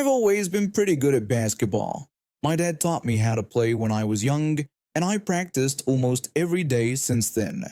I've always been pretty good at basketball. My dad taught me how to play when I was young, and I practiced almost every day since then.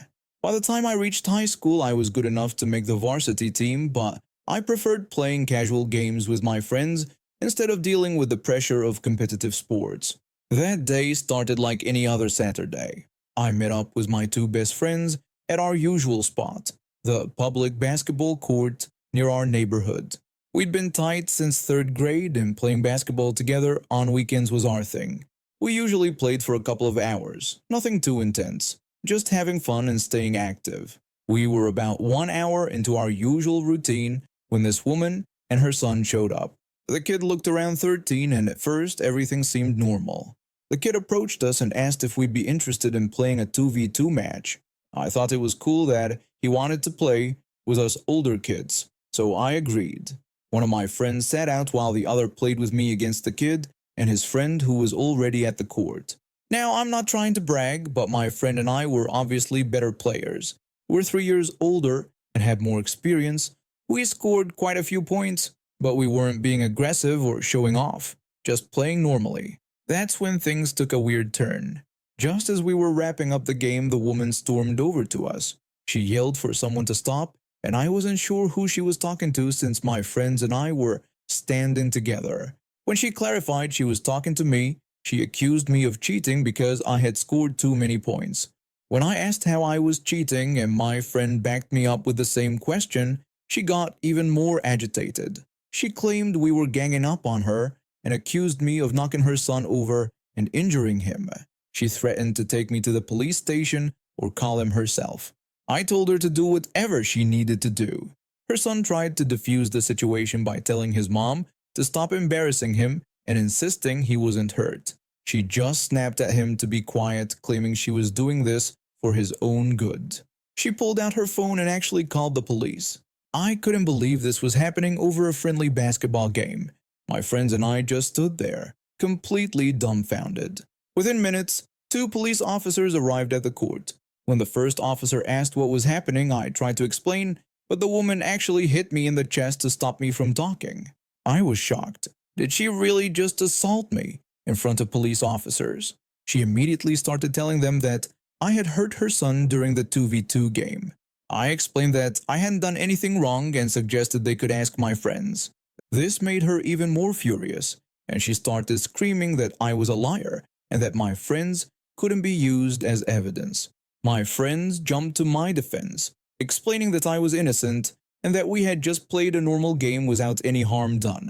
By the time I reached high school, I was good enough to make the varsity team, but I preferred playing casual games with my friends instead of dealing with the pressure of competitive sports. That day started like any other Saturday. I met up with my two best friends at our usual spot, the public basketball court near our neighborhood. We'd been tight since third grade, and playing basketball together on weekends was our thing. We usually played for a couple of hours, nothing too intense, just having fun and staying active. We were about 1 hour into our usual routine when this woman and her son showed up. The kid looked around 13, and at first everything seemed normal. The kid approached us and asked if we'd be interested in playing a 2v2 match. I thought it was cool that he wanted to play with us older kids, so I agreed. One of my friends sat out while the other played with me against the kid and his friend who was already at the court. Now, I'm not trying to brag, but my friend and I were obviously better players. We're 3 years older and had more experience. We scored quite a few points, but we weren't being aggressive or showing off, just playing normally. That's when things took a weird turn. Just as we were wrapping up the game, the woman stormed over to us. She yelled for someone to stop, and I wasn't sure who she was talking to since my friends and I were standing together. When she clarified she was talking to me, she accused me of cheating because I had scored too many points. When I asked how I was cheating and my friend backed me up with the same question, she got even more agitated. She claimed we were ganging up on her and accused me of knocking her son over and injuring him. She threatened to take me to the police station or call him herself. I told her to do whatever she needed to do. Her son tried to defuse the situation by telling his mom to stop embarrassing him and insisting he wasn't hurt. She just snapped at him to be quiet, claiming she was doing this for his own good. She pulled out her phone and actually called the police. I couldn't believe this was happening over a friendly basketball game. My friends and I just stood there, completely dumbfounded. Within minutes, 2 police officers arrived at the court. When the first officer asked what was happening, I tried to explain, but the woman actually hit me in the chest to stop me from talking. I was shocked. Did she really just assault me in front of police officers? She immediately started telling them that I had hurt her son during the 2v2 game. I explained that I hadn't done anything wrong and suggested they could ask my friends. This made her even more furious, and she started screaming that I was a liar and that my friends couldn't be used as evidence. My friends jumped to my defense, explaining that I was innocent and that we had just played a normal game without any harm done.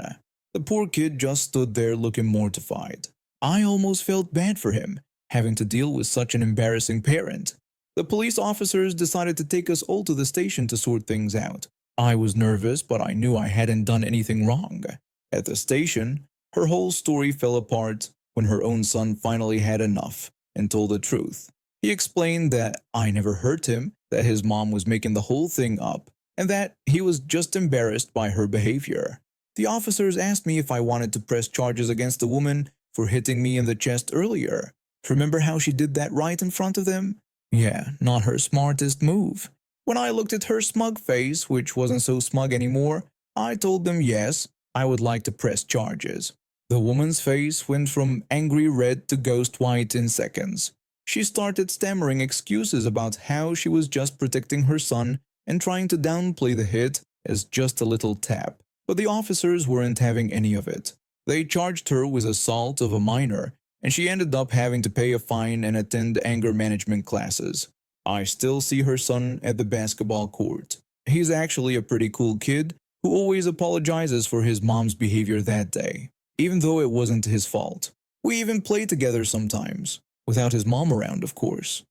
The poor kid just stood there looking mortified. I almost felt bad for him, having to deal with such an embarrassing parent. The police officers decided to take us all to the station to sort things out. I was nervous, but I knew I hadn't done anything wrong. At the station, her whole story fell apart when her own son finally had enough and told the truth. He explained that I never hurt him, that his mom was making the whole thing up, and that he was just embarrassed by her behavior. The officers asked me if I wanted to press charges against the woman for hitting me in the chest earlier. Remember how she did that right in front of them? Yeah, not her smartest move. When I looked at her smug face, which wasn't so smug anymore, I told them yes, I would like to press charges. The woman's face went from angry red to ghost white in seconds. She started stammering excuses about how she was just protecting her son and trying to downplay the hit as just a little tap. But the officers weren't having any of it. They charged her with assault of a minor, and she ended up having to pay a fine and attend anger management classes. I still see her son at the basketball court. He's actually a pretty cool kid who always apologizes for his mom's behavior that day, even though it wasn't his fault. We even play together sometimes, without his mom around, of course.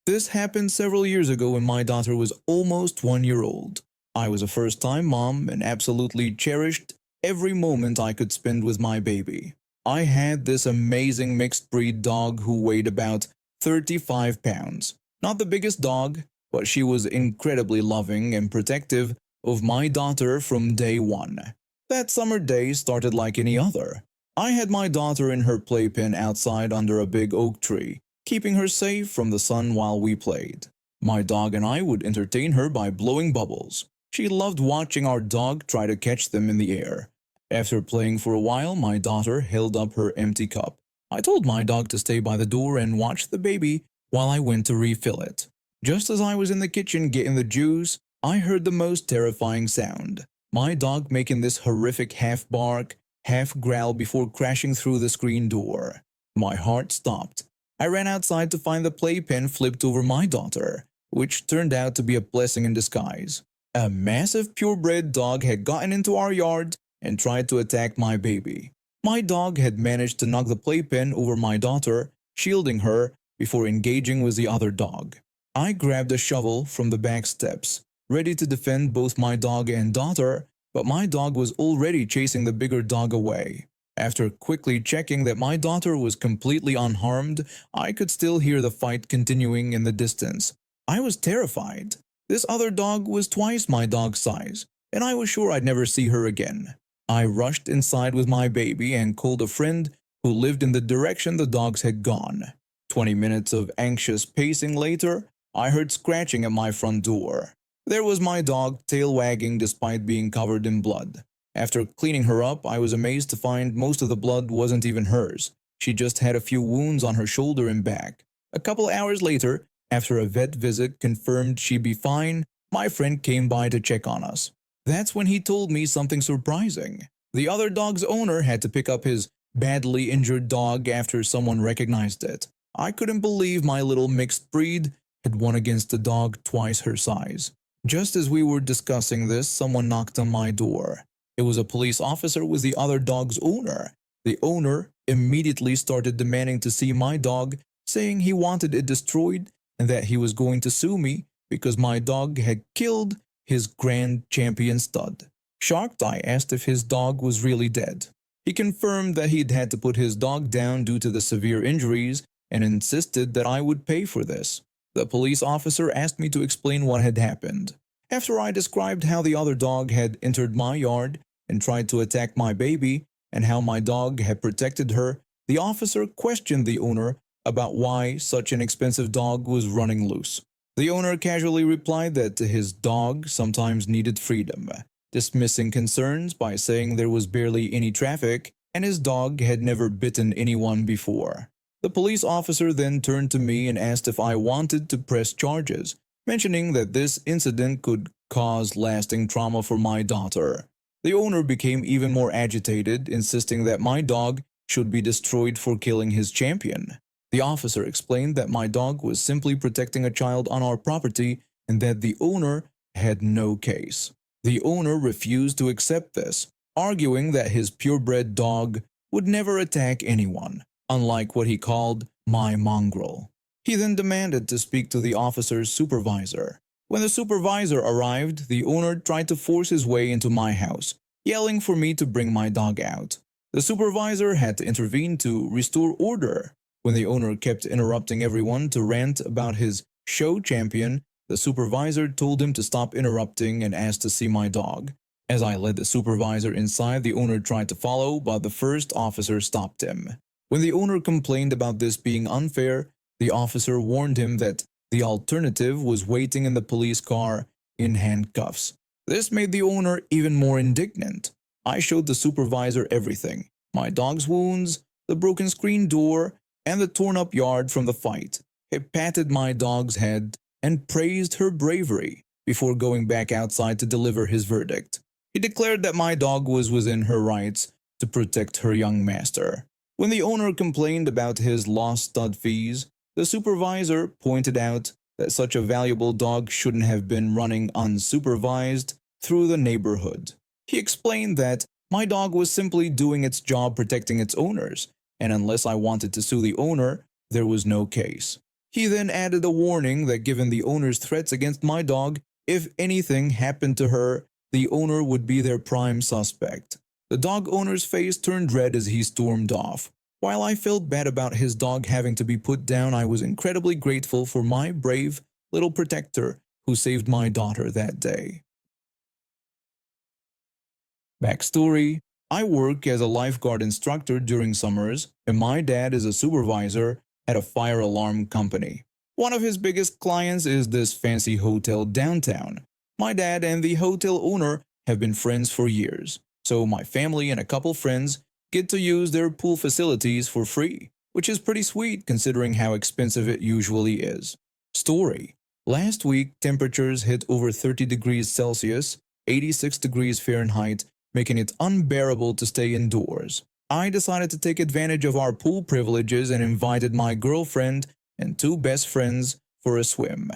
This happened several years ago when my daughter was almost 1 year old. I was a first-time mom and absolutely cherished every moment I could spend with my baby. I had this amazing mixed-breed dog who weighed about 35 pounds. Not the biggest dog, but she was incredibly loving and protective of my daughter from day one. That summer day started like any other. I had my daughter in her playpen outside under a big oak tree, keeping her safe from the sun while we played. My dog and I would entertain her by blowing bubbles. She loved watching our dog try to catch them in the air. After playing for a while, my daughter held up her empty cup. I told my dog to stay by the door and watch the baby while I went to refill it. Just as I was in the kitchen getting the juice, I heard the most terrifying sound. My dog making this horrific half bark, half growl before crashing through the screen door. My heart stopped. I ran outside to find the playpen flipped over my daughter, which turned out to be a blessing in disguise. A massive purebred dog had gotten into our yard and tried to attack my baby. My dog had managed to knock the playpen over my daughter, shielding her before engaging with the other dog. I grabbed a shovel from the back steps, ready to defend both my dog and daughter, but my dog was already chasing the bigger dog away. After quickly checking that my daughter was completely unharmed, I could still hear the fight continuing in the distance. I was terrified. This other dog was twice my dog's size, and I was sure I'd never see her again. I rushed inside with my baby and called a friend who lived in the direction the dogs had gone. 20 minutes of anxious pacing later, I heard scratching at my front door. There was my dog, tail wagging despite being covered in blood. After cleaning her up, I was amazed to find most of the blood wasn't even hers. She just had a few wounds on her shoulder and back. A couple hours later, after a vet visit confirmed she'd be fine, my friend came by to check on us. That's when he told me something surprising. The other dog's owner had to pick up his badly injured dog after someone recognized it. I couldn't believe my little mixed breed had won against a dog twice her size. Just as we were discussing this, someone knocked on my door. It was a police officer with the other dog's owner. The owner immediately started demanding to see my dog, saying he wanted it destroyed and that he was going to sue me because my dog had killed his grand champion stud. Shocked, I asked if his dog was really dead. He confirmed that he'd had to put his dog down due to the severe injuries and insisted that I would pay for this. The police officer asked me to explain what had happened. After I described how the other dog had entered my yard and tried to attack my baby and how my dog had protected her, the officer questioned the owner about why such an expensive dog was running loose. The owner casually replied that his dog sometimes needed freedom, dismissing concerns by saying there was barely any traffic and his dog had never bitten anyone before. The police officer then turned to me and asked if I wanted to press charges, mentioning that this incident could cause lasting trauma for my daughter. The owner became even more agitated, insisting that my dog should be destroyed for killing his champion. The officer explained that my dog was simply protecting a child on our property and that the owner had no case. The owner refused to accept this, arguing that his purebred dog would never attack anyone, unlike what he called my mongrel. He then demanded to speak to the officer's supervisor. When the supervisor arrived, the owner tried to force his way into my house, yelling for me to bring my dog out. The supervisor had to intervene to restore order. When the owner kept interrupting everyone to rant about his show champion, the supervisor told him to stop interrupting and asked to see my dog. As I led the supervisor inside, the owner tried to follow, but the first officer stopped him. When the owner complained about this being unfair, the officer warned him that the alternative was waiting in the police car in handcuffs. This made the owner even more indignant. I showed the supervisor everything: my dog's wounds, the broken screen door, and the torn-up yard from the fight. He patted my dog's head and praised her bravery before going back outside to deliver his verdict. He declared that my dog was within her rights to protect her young master. When the owner complained about his lost stud fees, the supervisor pointed out that such a valuable dog shouldn't have been running unsupervised through the neighborhood. He explained that my dog was simply doing its job protecting its owners, and unless I wanted to sue the owner, there was no case. He then added a warning that given the owner's threats against my dog, if anything happened to her, the owner would be their prime suspect. The dog owner's face turned red as he stormed off. While I felt bad about his dog having to be put down, I was incredibly grateful for my brave little protector who saved my daughter that day. Backstory: I work as a lifeguard instructor during summers, and my dad is a supervisor at a fire alarm company. One of his biggest clients is this fancy hotel downtown. My dad and the hotel owner have been friends for years, so my family and a couple friends get to use their pool facilities for free, which is pretty sweet considering how expensive it usually is. Story: last week, temperatures hit over 30 degrees Celsius, 86 degrees Fahrenheit, making it unbearable to stay indoors. I decided to take advantage of our pool privileges and invited my girlfriend and two best friends for a swim.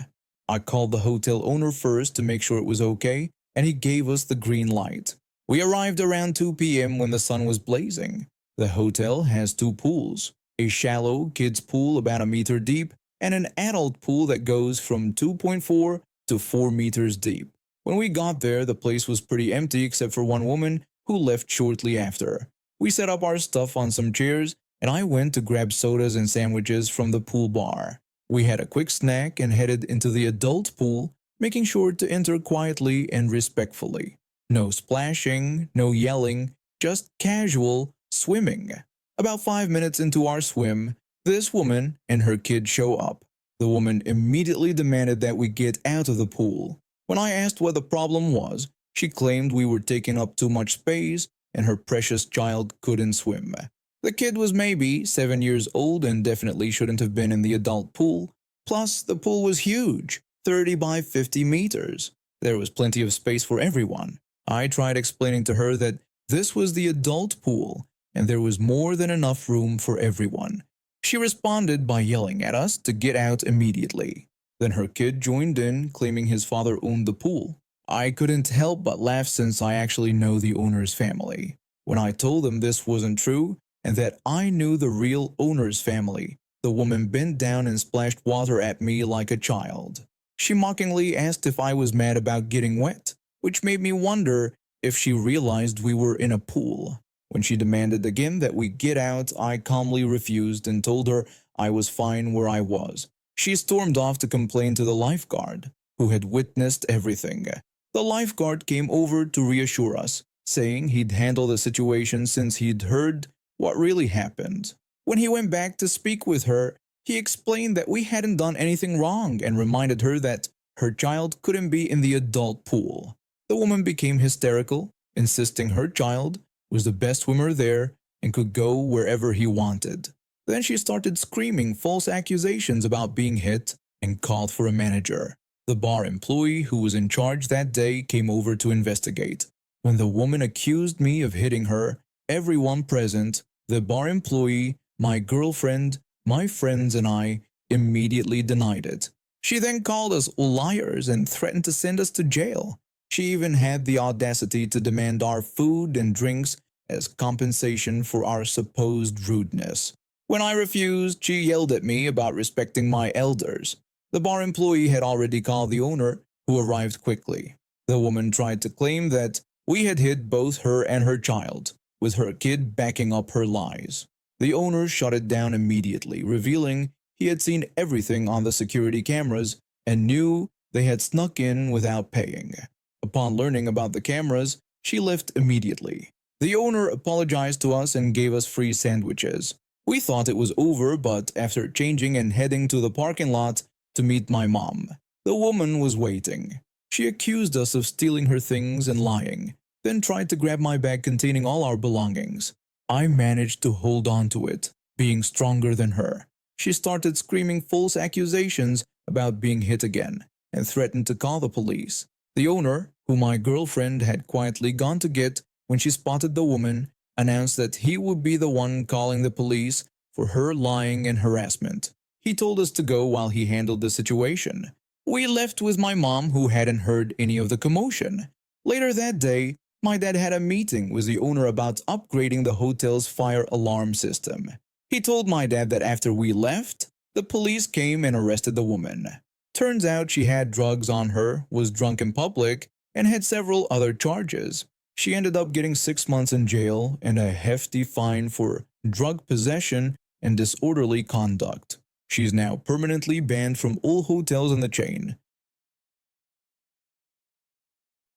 I called the hotel owner first to make sure it was okay, and he gave us the green light. We arrived around 2 p.m. when the sun was blazing. The hotel has two pools, a shallow kids pool about a meter deep and an adult pool that goes from 2.4 to 4 meters deep. When we got there, the place was pretty empty except for one woman who left shortly after. We set up our stuff on some chairs, and I went to grab sodas and sandwiches from the pool bar. We had a quick snack and headed into the adult pool, making sure to enter quietly and respectfully. No splashing, no yelling, just casual swimming. About 5 minutes into our swim, this woman and her kid show up. The woman immediately demanded that we get out of the pool. When I asked what the problem was, she claimed we were taking up too much space and her precious child couldn't swim. The kid was maybe 7 years old and definitely shouldn't have been in the adult pool. Plus, the pool was huge, 30 by 50 meters. There was plenty of space for everyone. I tried explaining to her that this was the adult pool and there was more than enough room for everyone. She responded by yelling at us to get out immediately. Then her kid joined in, claiming his father owned the pool. I couldn't help but laugh since I actually know the owner's family. When I told them this wasn't true and that I knew the real owner's family, the woman bent down and splashed water at me like a child. She mockingly asked if I was mad about getting wet, which made me wonder if she realized we were in a pool. When she demanded again that we get out, I calmly refused and told her I was fine where I was. She stormed off to complain to the lifeguard, who had witnessed everything. The lifeguard came over to reassure us, saying he'd handle the situation since he'd heard what really happened. When he went back to speak with her, he explained that we hadn't done anything wrong and reminded her that her child couldn't be in the adult pool. The woman became hysterical, insisting her child was the best swimmer there and could go wherever he wanted. Then she started screaming false accusations about being hit and called for a manager. The bar employee who was in charge that day came over to investigate. When the woman accused me of hitting her, everyone present, the bar employee, my girlfriend, my friends and I, immediately denied it. She then called us all liars and threatened to send us to jail. She even had the audacity to demand our food and drinks as compensation for our supposed rudeness. When I refused, she yelled at me about respecting my elders. The bar employee had already called the owner, who arrived quickly. The woman tried to claim that we had hit both her and her child, with her kid backing up her lies. The owner shut it down immediately, revealing he had seen everything on the security cameras and knew they had snuck in without paying. Upon learning about the cameras, she left immediately. The owner apologized to us and gave us free sandwiches. We thought it was over, but after changing and heading to the parking lot to meet my mom, the woman was waiting. She accused us of stealing her things and lying, then tried to grab my bag containing all our belongings. I managed to hold on to it, being stronger than her. She started screaming false accusations about being hit again and threatened to call the police. The owner, who my girlfriend had quietly gone to get when she spotted the woman, announced that he would be the one calling the police for her lying and harassment. He told us to go while he handled the situation. We left with my mom, who hadn't heard any of the commotion. Later that day, my dad had a meeting with the owner about upgrading the hotel's fire alarm system. He told my dad that after we left, the police came and arrested the woman. Turns out she had drugs on her, was drunk in public, and had several other charges. She ended up getting 6 months in jail and a hefty fine for drug possession and disorderly conduct. She's now permanently banned from all hotels in the chain.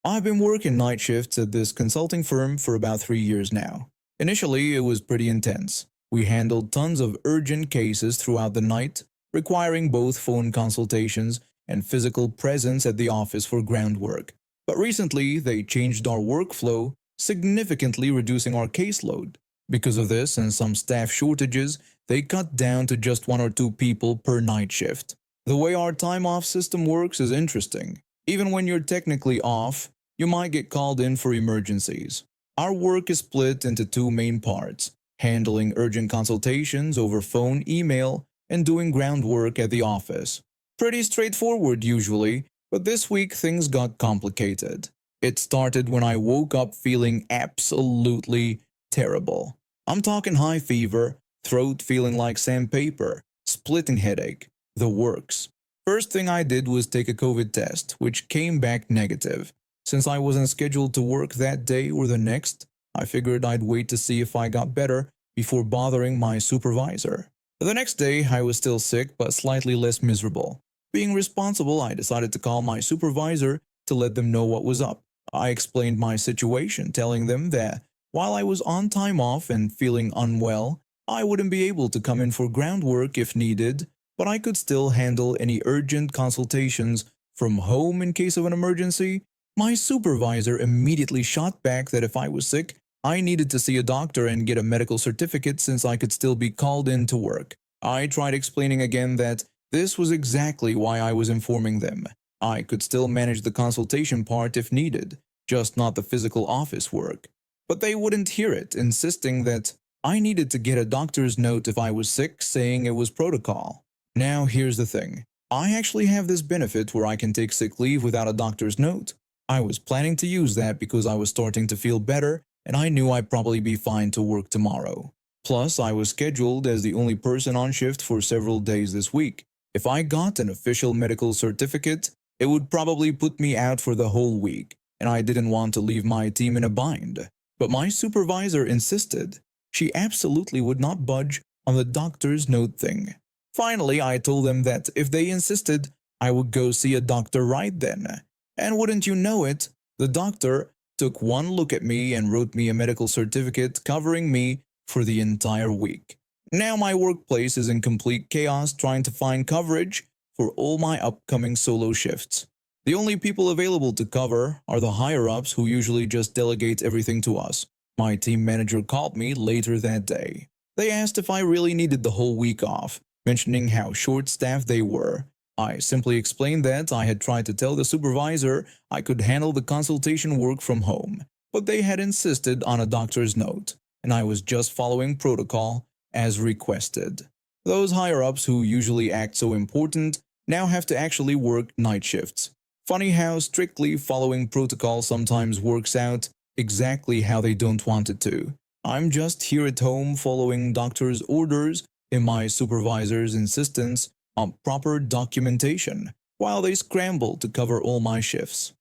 I've been working night shifts at this consulting firm for about 3 years now. Initially, it was pretty intense. We handled tons of urgent cases throughout the night, requiring both phone consultations and physical presence at the office for groundwork. But recently, they changed our workflow, significantly reducing our caseload. Because of this and some staff shortages, they cut down to just 1 or 2 people per night shift. The way our time off system works is interesting. Even when you're technically off, you might get called in for emergencies. Our work is split into 2 main parts: handling urgent consultations over phone, email, and doing groundwork at the office. Pretty straightforward usually, but this week things got complicated. It started when I woke up feeling absolutely terrible. I'm talking high fever, throat feeling like sandpaper, splitting headache, the works. First thing I did was take a COVID test, which came back negative. Since I wasn't scheduled to work that day or the next, I figured I'd wait to see if I got better before bothering my supervisor. The next day, I was still sick but slightly less miserable. Being responsible, I decided to call my supervisor to let them know what was up. I explained my situation, telling them that while I was on time off and feeling unwell, I wouldn't be able to come in for groundwork if needed, but I could still handle any urgent consultations from home in case of an emergency. My supervisor immediately shot back that if I was sick, I needed to see a doctor and get a medical certificate since I could still be called in to work. I tried explaining again that this was exactly why I was informing them. I could still manage the consultation part if needed, just not the physical office work. But they wouldn't hear it, insisting that I needed to get a doctor's note if I was sick, saying it was protocol. Now here's the thing. I actually have this benefit where I can take sick leave without a doctor's note. I was planning to use that because I was starting to feel better and I knew I'd probably be fine to work tomorrow. Plus, I was scheduled as the only person on shift for several days this week. If I got an official medical certificate, it would probably put me out for the whole week, and I didn't want to leave my team in a bind. But my supervisor insisted. She absolutely would not budge on the doctor's note thing. Finally, I told them that if they insisted, I would go see a doctor right then. And wouldn't you know it, the doctor took one look at me and wrote me a medical certificate covering me for the entire week. Now my workplace is in complete chaos trying to find coverage for all my upcoming solo shifts. The only people available to cover are the higher-ups who usually just delegate everything to us. My team manager called me later that day. They asked if I really needed the whole week off, mentioning how short-staffed they were. I simply explained that I had tried to tell the supervisor I could handle the consultation work from home, but they had insisted on a doctor's note, and I was just following protocol as requested. Those higher-ups who usually act so important now have to actually work night shifts. Funny how strictly following protocol sometimes works out exactly how they don't want it to. I'm just here at home following doctor's orders and my supervisor's insistence on proper documentation while they scramble to cover all my shifts.